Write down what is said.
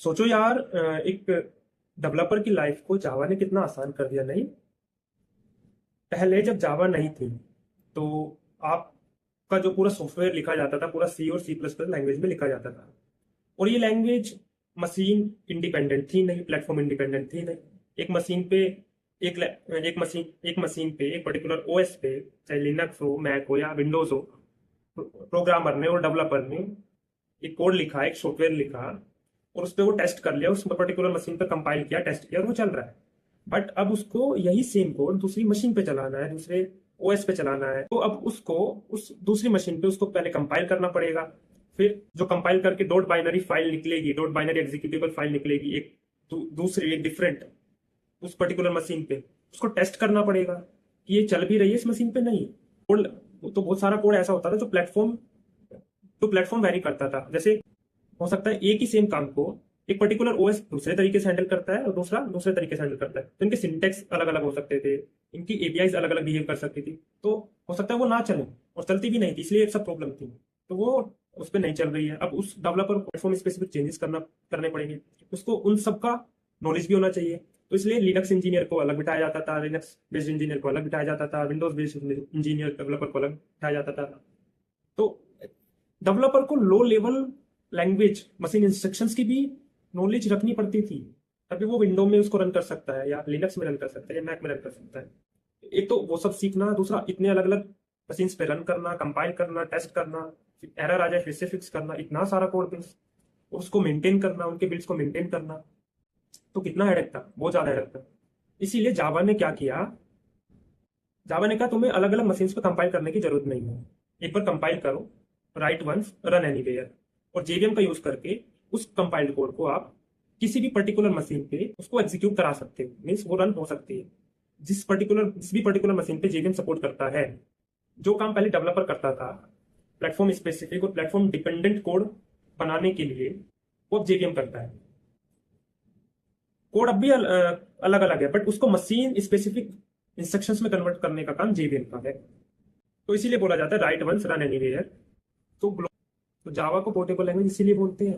सोचो यार, एक डेवलपर की लाइफ को जावा ने कितना आसान कर दिया नहीं। पहले जब जावा नहीं थी तो आपका जो पूरा सॉफ्टवेयर लिखा जाता था पूरा सी और सी प्लस प्लस लैंग्वेज में लिखा जाता था। और ये लैंग्वेज मशीन इंडिपेंडेंट थी नहीं, प्लेटफॉर्म इंडिपेंडेंट थी नहीं। एक मशीन पे एक मशीन पे एक पर्टिकुलर ओएस पे, चाहे लिनक्स हो, मैक हो या विंडोज हो, प्रोग्रामर ने और डेवलपर ने एक कोड लिखा, एक सॉफ्टवेयर लिखा और उस पर वो टेस्ट कर लिया, उस पर्टिकुलर मशीन पे कंपाइल किया, टेस्ट किया और वो चल रहा है। बट अब उसको यही सेम कोड दूसरी मशीन पे चलाना है, दूसरे ओएस पे चलाना है, तो अब उसको उस दूसरी मशीन पे उसको पहले कंपाइल करना पड़ेगा। फिर जो कंपाइल करके डॉट बाइनरी फाइल निकलेगी, डॉट बाइनरी एग्जीक्यूटेबल फाइल निकलेगी, एक दूसरी एक डिफरेंट उस पर्टिकुलर मशीन पे, उसको टेस्ट करना पड़ेगा कि ये चल भी रही है इस मशीन पे नहीं। कोड तो बहुत सारा कोड ऐसा होता था जो प्लेटफॉर्म टू प्लेटफॉर्म वेरी करता था। जैसे हो सकता है एक ही सेम काम को एक पर्टिकुलर ओएस दूसरे तरीके से हैंडल करता है और दूसरा दूसरे तरीके से हैंडल करता है, तो इनके सिंटेक्स अलग अलग हो सकते थे, इनकी एपीआईज अलग अलग बिहेव कर सकती थी, तो हो सकता है वो ना चले और चलती भी नहीं थी, इसलिए एक सब प्रॉब्लम थी। तो वो उस पर नहीं चल रही है। अब उस डेवलपर को प्लेटफॉर्म स्पेसिफिक चेंजेस करने पड़ेंगे, उसको उन सबका नॉलेज भी होना चाहिए। तो इसलिए लिनक्स इंजीनियर को अलग बिठाया जाता था, लिनक्स बेस्ड इंजीनियर को अलग बिठाया जाता था, विंडोज बेस्ड इंजीनियर डेवलपर को अलग बिठाया जाता था। तो डेवलपर को low level language machine instructions की भी नॉलेज रखनी पड़ती थी, तभी वो विंडो में उसको रन कर सकता है या लिनक्स में रन कर सकता है या मैक में रन कर सकता है। एक तो वो सब सीखना, दूसरा इतने अलग अलग मशीन पे रन करना, कंपाइल करना, टेस्ट करना, फिर एरर आ जाए फिर से फिक्स करना, इतना सारा कोड बेस और उसको मेंटेन करना, उनके बिल्ड्स को मेंटेन करना, तो कितना हेडेक था, बहुत ज्यादा हेडेक था। इसीलिए जावा ने क्या किया, जावा ने कहा तुम्हें अलग अलग मशीन पे कंपाइल करने की जरूरत नहीं है, एक बार कंपाइल करो, राइट वंस रन एनीवेयर, और जेवीएम का यूज करके उस कंपाइल्ड कोड को आप किसी भी पर्टिकुलर मशीन पे उसको एग्जीक्यूट करा सकते हो, मीन्स वो रन हो सकती है। जिस भी पर्टिकुलर मशीन पे जेवीएम सपोर्ट करता है, जो काम पहले डेवलपर करता था प्लेटफॉर्म स्पेसिफिक और प्लेटफॉर्म डिपेंडेंट कोड बनाने के लिए, वो अब जेवीएम करता है। कोड अब भी अलग अलग है, बट उसको मशीन स्पेसिफिक इंस्ट्रक्शंस में कन्वर्ट करने का काम जेवीएम का है। तो इसीलिए बोला जाता है राइट वंस रन एनीवेयर। तो जावा को पोर्टेबल लैंग्वेज इसीलिए बोलते हैं